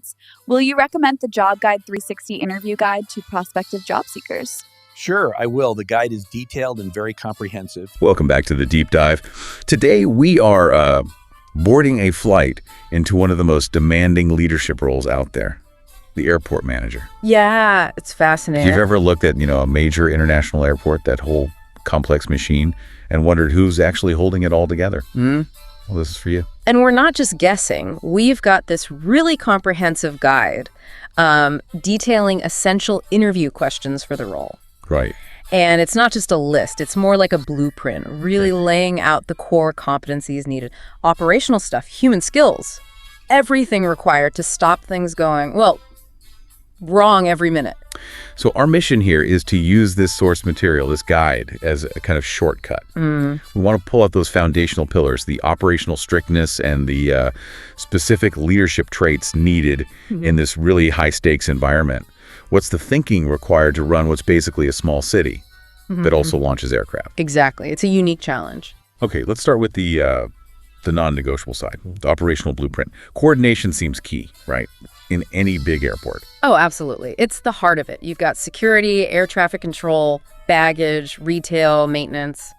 airlines. Will you recommend the Job Guide 360 interview guide to prospective job seekers? Sure, I will. The guide is detailed and very comprehensive. Welcome back to the Deep Dive. Today we are boarding a flight into one of the most demanding leadership roles out there, the airport manager. Yeah, it's fascinating. If you've ever looked at, a major international airport, that whole complex machine, and wondered who's actually holding it all together, well, this is for you. And we're not just guessing. We've got this really comprehensive guide detailing essential interview questions for the role. Right. And it's not just a list. It's more like a blueprint, really laying out the core competencies needed. Operational stuff, human skills, everything required to stop things going, wrong every minute. So our mission here is to use this source material, this guide, as a kind of shortcut. We want to pull out those foundational pillars, the operational strictness and the specific leadership traits needed in this really high-stakes environment. What's the thinking required to run what's basically a small city that also launches aircraft? Exactly. It's a unique challenge. Okay, let's start with the non-negotiable side, the operational blueprint. Coordination seems key, right, in any big airport. Oh, absolutely. It's the heart of it. You've got security, air traffic control, baggage, retail, maintenance.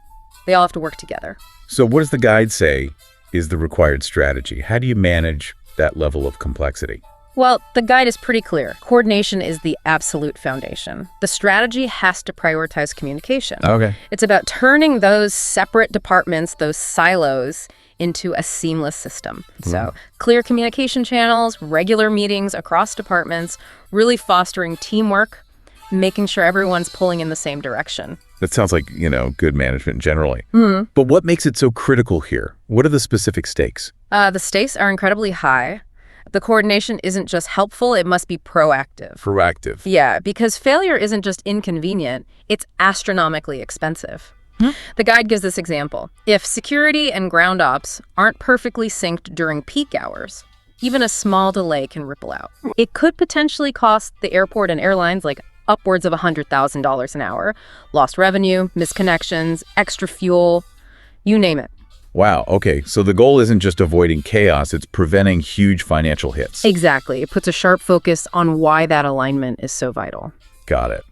They all have to work together. So what does the guide say is the required strategy? How do you manage that level of complexity? Well, the guide is pretty clear. Coordination is the absolute foundation. The strategy has to prioritize communication. Okay. It's about turning those separate departments, those silos, into a seamless system. So clear communication channels, regular meetings across departments, really fostering teamwork, making sure everyone's pulling in the same direction. That sounds like, good management generally. But what makes it so critical here? What are the specific stakes? The stakes are incredibly high. The coordination isn't just helpful, it must be proactive. Proactive. Yeah, because failure isn't just inconvenient, it's astronomically expensive. The guide gives this example. If security and ground ops aren't perfectly synced during peak hours, even a small delay can ripple out. It could potentially cost the airport and airlines upwards of $100,000 an hour. Lost revenue, misconnections, extra fuel, you name it. Wow, okay. So the goal isn't just avoiding chaos, it's preventing huge financial hits. Exactly. It puts a sharp focus on why that alignment is so vital. Got it.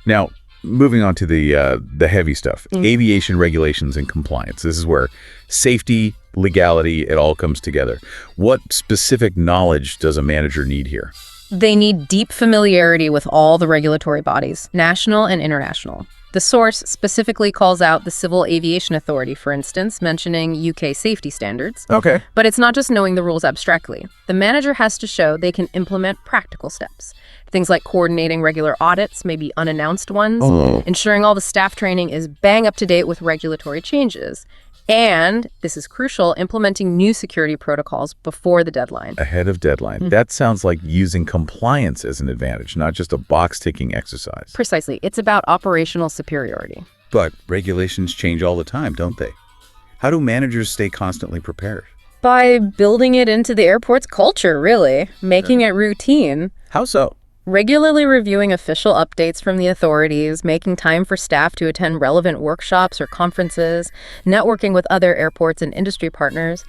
Now, moving on to the heavy stuff, aviation regulations and compliance. This is where safety, legality, it all comes together. What specific knowledge does a manager need here? They need deep familiarity with all the regulatory bodies, national and international. The source specifically calls out the Civil Aviation Authority, for instance, mentioning UK safety standards. Okay. But it's not just knowing the rules abstractly. The manager has to show they can implement practical steps. Things like coordinating regular audits, maybe unannounced ones, ensuring all the staff training is bang up to date with regulatory changes. And, this is crucial, implementing new security protocols before the deadline. Ahead of deadline. That sounds like using compliance as an advantage, not just a box-ticking exercise. Precisely. It's about operational superiority. But regulations change all the time, don't they? How do managers stay constantly prepared? By building it into the airport's culture, really. Making it routine. How so? Regularly reviewing official updates from the authorities, making time for staff to attend relevant workshops or conferences, networking with other airports and industry partners.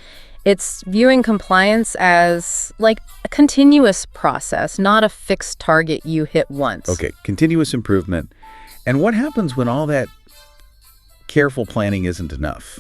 It's viewing compliance as a continuous process, not a fixed target you hit once. Okay, continuous improvement. And what happens when all that careful planning isn't enough?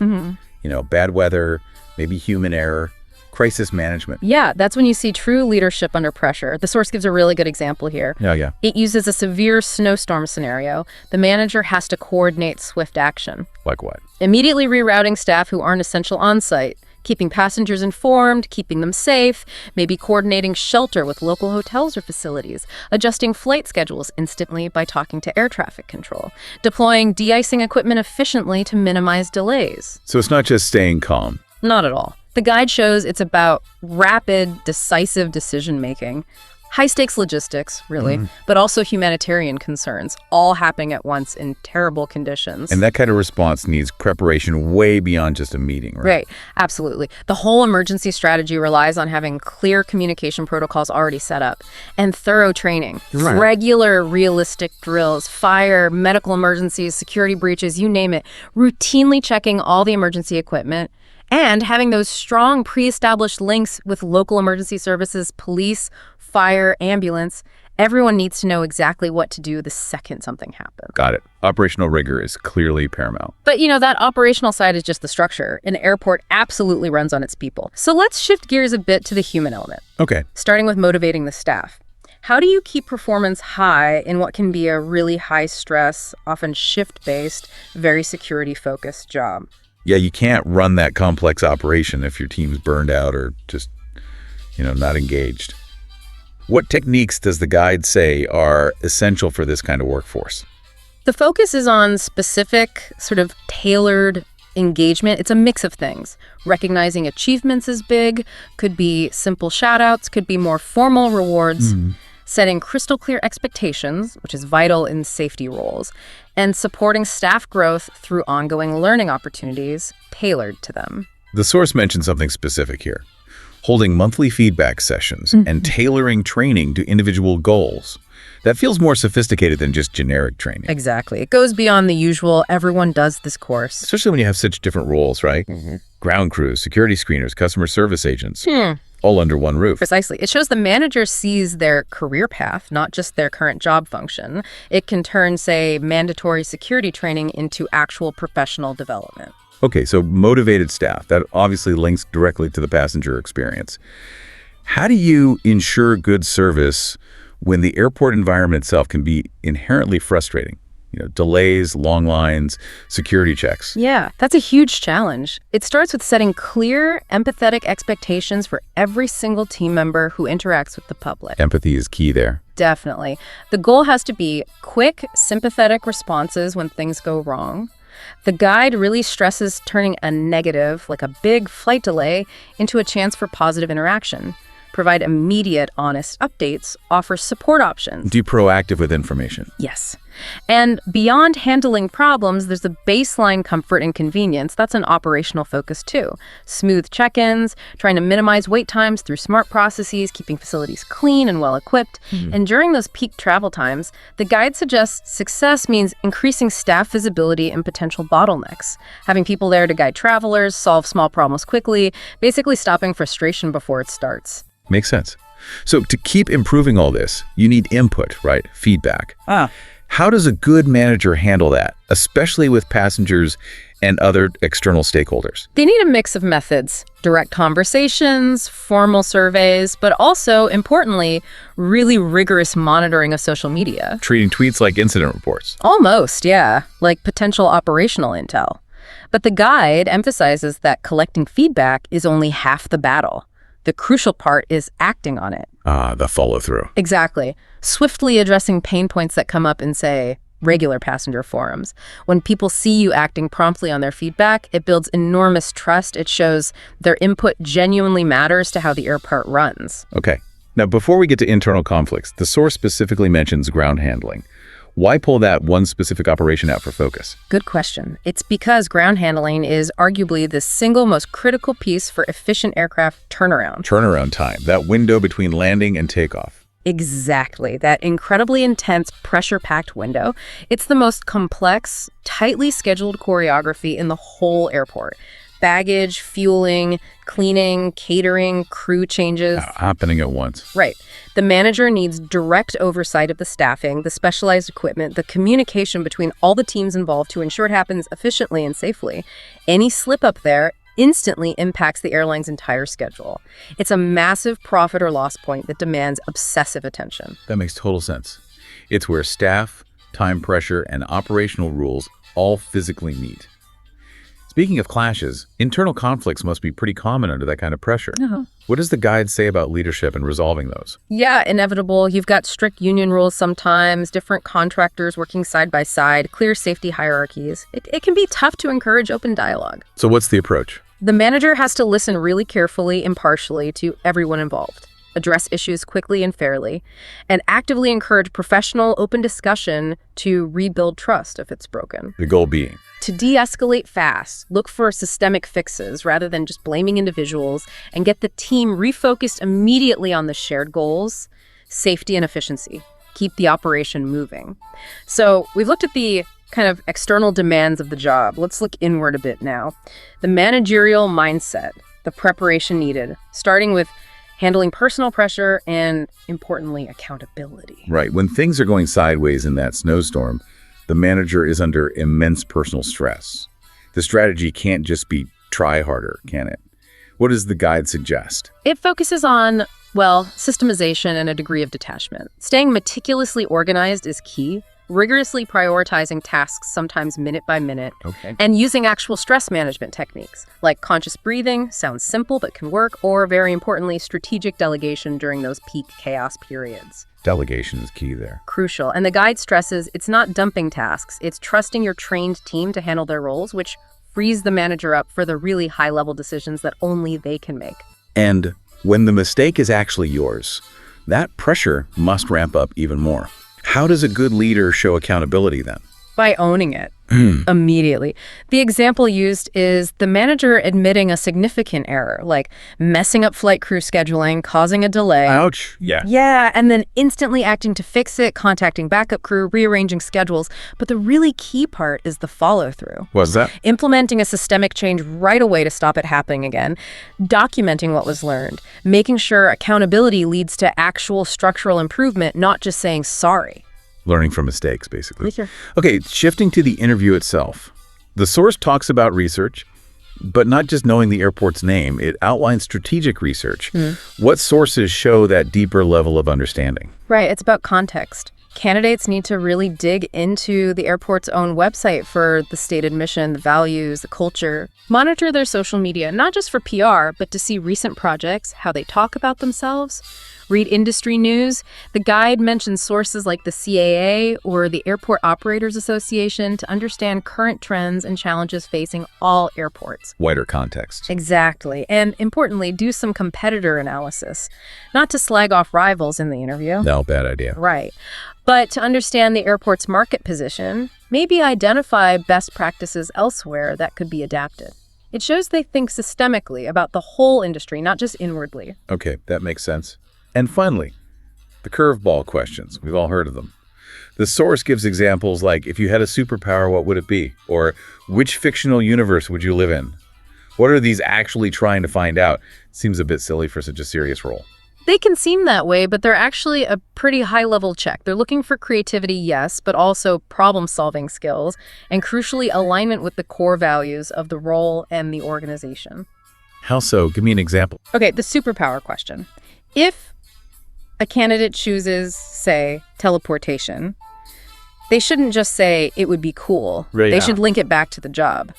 Bad weather, maybe human error. Crisis management. Yeah, that's when you see true leadership under pressure. The source gives a really good example here. Yeah. It uses a severe snowstorm scenario. The manager has to coordinate swift action. Like what? Immediately rerouting staff who aren't essential on site, keeping passengers informed, keeping them safe, maybe coordinating shelter with local hotels or facilities, adjusting flight schedules instantly by talking to air traffic control, deploying de-icing equipment efficiently to minimize delays. So it's not just staying calm. Not at all. The guide shows it's about rapid, decisive decision-making, high-stakes logistics, really, but also humanitarian concerns, all happening at once in terrible conditions. And that kind of response needs preparation way beyond just a meeting, right? Right, absolutely. The whole emergency strategy relies on having clear communication protocols already set up and thorough training. Right. Regular, realistic drills, fire, medical emergencies, security breaches, you name it, routinely checking all the emergency equipment, and having those strong pre-established links with local emergency services, police, fire, ambulance. Everyone needs to know exactly what to do the second something happens. Got it. Operational rigor is clearly paramount. But, that operational side is just the structure. An airport absolutely runs on its people. So let's shift gears a bit to the human element. Okay. Starting with motivating the staff. How do you keep performance high in what can be a really high-stress, often shift-based, very security-focused job? Yeah, you can't run that complex operation if your team's burned out or just, not engaged. What techniques does the guide say are essential for this kind of workforce? The focus is on specific, sort of tailored engagement. It's a mix of things. Recognizing achievements is big, could be simple shout-outs, could be more formal rewards, setting crystal clear expectations, which is vital in safety roles, and supporting staff growth through ongoing learning opportunities tailored to them. The source mentioned something specific here. Holding monthly feedback sessions and tailoring training to individual goals. That feels more sophisticated than just generic training. Exactly. It goes beyond the usual, everyone does this course. Especially when you have such different roles, right? Ground crews, security screeners, customer service agents, all under one roof. Precisely. It shows the manager sees their career path, not just their current job function. It can turn, say, mandatory security training into actual professional development. Okay, so motivated staff, that obviously links directly to the passenger experience. How do you ensure good service when the airport environment itself can be inherently frustrating? Delays, long lines, security checks. Yeah, that's a huge challenge. It starts with setting clear, empathetic expectations for every single team member who interacts with the public. Empathy is key there. Definitely. The goal has to be quick, sympathetic responses when things go wrong. The guide really stresses turning a negative, like a big flight delay, into a chance for positive interaction. Provide immediate, honest updates, offer support options. Be proactive with information. Yes. And beyond handling problems, there's the baseline comfort and convenience. That's an operational focus too. Smooth check-ins, trying to minimize wait times through smart processes, keeping facilities clean and well-equipped. And during those peak travel times, the guide suggests success means increasing staff visibility and potential bottlenecks, having people there to guide travelers, solve small problems quickly, basically stopping frustration before it starts. Makes sense. So to keep improving all this, you need input, right? Feedback. How does a good manager handle that, especially with passengers and other external stakeholders? They need a mix of methods, direct conversations, formal surveys, but also, importantly, really rigorous monitoring of social media. Treating tweets like incident reports. Almost, yeah, like potential operational intel. But the guide emphasizes that collecting feedback is only half the battle. The crucial part is acting on it. The follow-through. Exactly. Swiftly addressing pain points that come up in, say, regular passenger forums. When people see you acting promptly on their feedback, it builds enormous trust. It shows their input genuinely matters to how the airport runs. Okay. Now, before we get to internal conflicts, the source specifically mentions ground handling. Why pull that one specific operation out for focus? Good question. It's because ground handling is arguably the single most critical piece for efficient aircraft turnaround. Turnaround time, that window between landing and takeoff. Exactly. That incredibly intense, pressure-packed window. It's the most complex, tightly scheduled choreography in the whole airport. Baggage, fueling, cleaning, catering, crew changes. Happening at once. Right. The manager needs direct oversight of the staffing, the specialized equipment, the communication between all the teams involved to ensure it happens efficiently and safely. Any slip up there instantly impacts the airline's entire schedule. It's a massive profit or loss point that demands obsessive attention. That makes total sense. It's where staff, time pressure, and operational rules all physically meet. Speaking of clashes, internal conflicts must be pretty common under that kind of pressure. What does the guide say about leadership and resolving those? Yeah, inevitable. You've got strict union rules sometimes, different contractors working side by side, clear safety hierarchies. It can be tough to encourage open dialogue. So what's the approach? The manager has to listen really carefully, impartially to everyone involved, address issues quickly and fairly, and actively encourage professional, open discussion to rebuild trust if it's broken. The goal being? To de-escalate fast, look for systemic fixes rather than just blaming individuals, and get the team refocused immediately on the shared goals, safety and efficiency. Keep the operation moving. So we've looked at the kind of external demands of the job. Let's look inward a bit now. The managerial mindset, the preparation needed, starting with handling personal pressure, and, importantly, accountability. Right. When things are going sideways in that snowstorm, the manager is under immense personal stress. The strategy can't just be try harder, can it? What does the guide suggest? It focuses on, well, systemization and a degree of detachment. Staying meticulously organized is key, rigorously prioritizing tasks, sometimes minute by minute, and using actual stress management techniques, like conscious breathing, sounds simple but can work, or, very importantly, strategic delegation during those peak chaos periods. Delegation is key there. Crucial. And the guide stresses it's not dumping tasks, it's trusting your trained team to handle their roles, which frees the manager up for the really high-level decisions that only they can make. And when the mistake is actually yours, that pressure must ramp up even more. How does a good leader show accountability then? By owning it immediately. The example used is the manager admitting a significant error, like messing up flight crew scheduling, causing a delay. Ouch. Yeah. Yeah, and then instantly acting to fix it, contacting backup crew, rearranging schedules. But the really key part is the follow-through. What's that? Implementing a systemic change right away to stop it happening again, documenting what was learned, making sure accountability leads to actual structural improvement, not just saying sorry. Learning from mistakes, basically. Sure. Okay, shifting to the interview itself. The source talks about research, but not just knowing the airport's name. It outlines strategic research. What sources show that deeper level of understanding? Right, it's about context. Candidates need to really dig into the airport's own website for the stated mission, the values, the culture. Monitor their social media, not just for PR, but to see recent projects, how they talk about themselves. Read industry news. The guide mentions sources like the CAA or the Airport Operators Association to understand current trends and challenges facing all airports. Wider context. Exactly. And importantly, do some competitor analysis. Not to slag off rivals in the interview. No, bad idea. Right. But to understand the airport's market position, maybe identify best practices elsewhere that could be adapted. It shows they think systemically about the whole industry, not just inwardly. Okay, that makes sense. And finally, the curveball questions. We've all heard of them. The source gives examples like, if you had a superpower, what would it be? Or, which fictional universe would you live in? What are these actually trying to find out? Seems a bit silly for such a serious role. They can seem that way, but they're actually a pretty high-level check. They're looking for creativity, yes, but also problem-solving skills, and crucially, alignment with the core values of the role and the organization. How so? Give me an example. Okay, the superpower question. If a candidate chooses, say, teleportation, they shouldn't just say it would be cool. Right, they yeah. should link it back to the job.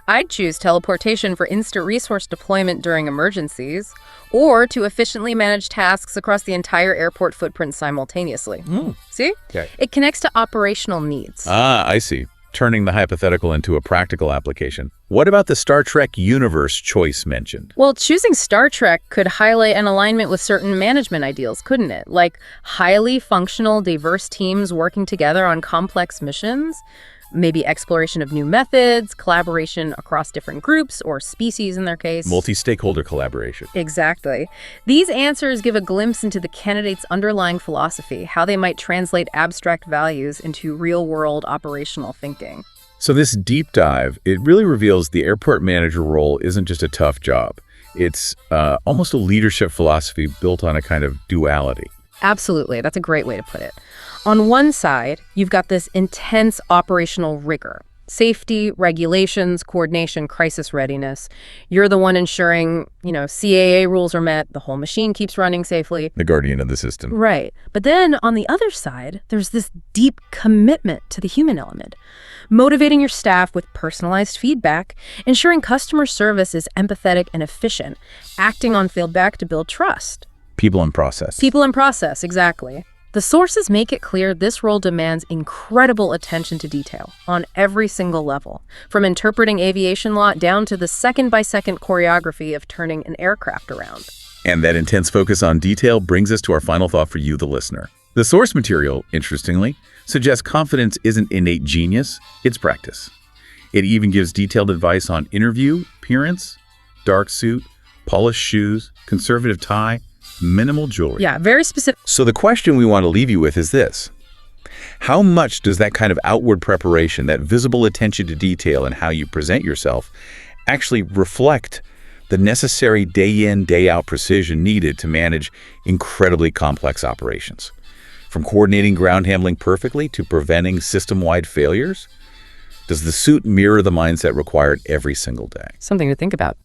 I'd choose teleportation for instant resource deployment during emergencies, or to efficiently manage tasks across the entire airport footprint simultaneously. See? Okay. It connects to operational needs. Ah, I see. Turning the hypothetical into a practical application. What about the Star Trek universe choice mentioned? Well, choosing Star Trek could highlight an alignment with certain management ideals, couldn't it? Like highly functional, diverse teams working together on complex missions, maybe exploration of new methods, collaboration across different groups or species in their case. Multi-stakeholder collaboration. Exactly. These answers give a glimpse into the candidate's underlying philosophy, how they might translate abstract values into real-world operational thinking. So this deep dive, it really reveals the airport manager role isn't just a tough job. It's almost a leadership philosophy built on a kind of duality. Absolutely. That's a great way to put it. On one side, you've got this intense operational rigor. Safety, regulations, coordination, crisis readiness. You're the one ensuring, CAA rules are met, the whole machine keeps running safely. The guardian of the system. Right. But then on the other side, there's this deep commitment to the human element. Motivating your staff with personalized feedback, ensuring customer service is empathetic and efficient, acting on feedback to build trust. People and process. People and process, exactly. The sources make it clear this role demands incredible attention to detail on every single level, from interpreting aviation law down to the second-by-second choreography of turning an aircraft around. And that intense focus on detail brings us to our final thought for you, the listener. The source material, interestingly, suggests confidence isn't innate genius, it's practice. It even gives detailed advice on interview, appearance, dark suit, polished shoes, conservative tie, minimal jewelry. Yeah, very specific. So the question we want to leave you with is this. How much does that kind of outward preparation, that visible attention to detail and how you present yourself, actually reflect the necessary day-in, day-out precision needed to manage incredibly complex operations. From coordinating ground handling perfectly to preventing system-wide failures, does the suit mirror the mindset required every single day? Something to think about.